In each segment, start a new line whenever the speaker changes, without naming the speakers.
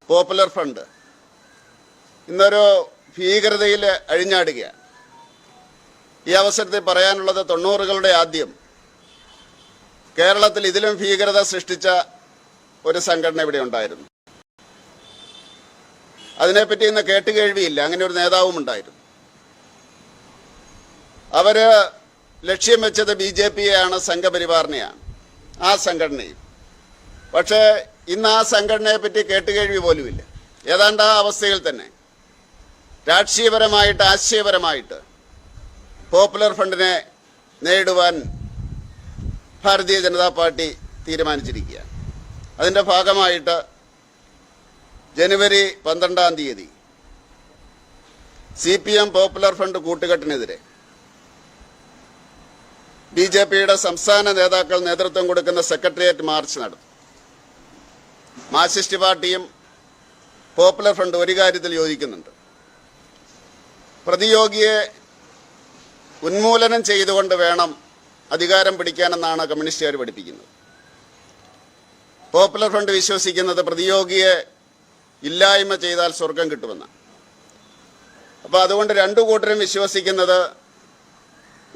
Popular front ഇന്നൊരു ഭീകരതയിൽ അഴിഞ്ഞാടുകയാണ്. ഈ അവസരത്തിൽ പറയാനുള്ളത് 90കളുടെ ആദ്യം കേരളത്തിൽ ഇതിലും ഭീകരത സൃഷ്ടിച്ച ഒരു സംഘടന ഇവിടെ ഉണ്ടായിരുന്നു. അതിനെപ്പറ്റി ഇന്ന് കേട്ടുകേഴ്വിയില്ല. അങ്ങനെ ഒരു നേതാവും ഉണ്ടായിരുന്നു. അവര് ലക്ഷ്യം വെച്ചത് BJPയെയാണ്, സംഘപരിവാറിനെയാണ്, ആ സംഘടനയും. പക്ഷേ ഇന്ന് ആ സംഘടനയെ പറ്റി കേട്ടുകേഴ്വി പോലുമില്ല. ഏതാണ്ട് ആ അവസ്ഥയിൽ തന്നെ രാഷ്ട്രീയപരമായിട്ട് ആശയപരമായിട്ട് പോപ്പുലർ ഫ്രണ്ടിനെ നേരിടുവാൻ ഭാരതീയ ജനതാ പാർട്ടി തീരുമാനിച്ചിരിക്കുകയാണ്. അതിൻ്റെ ഭാഗമായിട്ട് ജനുവരി 12-ാം തീയതി CPM പോപ്പുലർ ഫ്രണ്ട് കൂട്ടുകെട്ടിനെതിരെ BJPയുടെ സംസ്ഥാന നേതാക്കൾ നേതൃത്വം കൊടുക്കുന്ന സെക്രട്ടേറിയറ്റ് മാർച്ച് നടത്തും. മാർക്സിസ്റ്റ് പാർട്ടിയും പോപ്പുലർ ഫ്രണ്ട് ഒരു കാര്യത്തിൽ യോജിക്കുന്നുണ്ട്. പ്രതിയോഗിയെ ഉന്മൂലനം ചെയ്തുകൊണ്ട് വേണം അധികാരം പിടിക്കാനെന്നാണ് കമ്മ്യൂണിസ്റ്റുകാർ പഠിപ്പിക്കുന്നത്. പോപ്പുലർ ഫ്രണ്ട് വിശ്വസിക്കുന്നത് പ്രതിയോഗിയെ ഇല്ലായ്മ ചെയ്താൽ സ്വർഗം കിട്ടുമെന്നാണ്. അപ്പോൾ അതുകൊണ്ട് രണ്ടു കൂട്ടരും വിശ്വസിക്കുന്നത്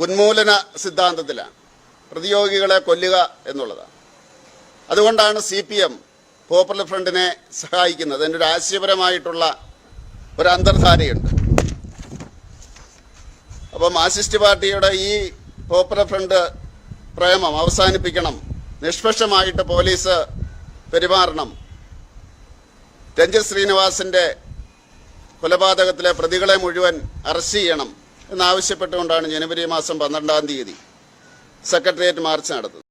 ഉന്മൂലന സിദ്ധാന്തത്തിലാണ്, പ്രതിയോഗികളെ കൊല്ലുക എന്നുള്ളതാണ്. അതുകൊണ്ടാണ് CPM പോപ്പുലർ ഫ്രണ്ടിനെ സഹായിക്കുന്നത്. അതിൻ്റെ ഒരു ആശയപരമായിട്ടുള്ള ഒരു അന്തർധാരയുണ്ട്. അപ്പോൾ മാർക്സിസ്റ്റ് പാർട്ടിയുടെ ഈ പോപ്പുലർ ഫ്രണ്ട് പ്രേമം അവസാനിപ്പിക്കണം, നിഷ്പക്ഷമായിട്ട് പോലീസ് പെരുമാറണം, രഞ്ജിത് ശ്രീനിവാസിൻ്റെ കൊലപാതകത്തിലെ പ്രതികളെ മുഴുവൻ അറസ്റ്റ് ചെയ്യണം എന്നാവശ്യപ്പെട്ടുകൊണ്ടാണ് ജനുവരി മാസം 12-ാം തീയതി സെക്രട്ടേറിയറ്റ് മാർച്ച് നടത്തുന്നത്.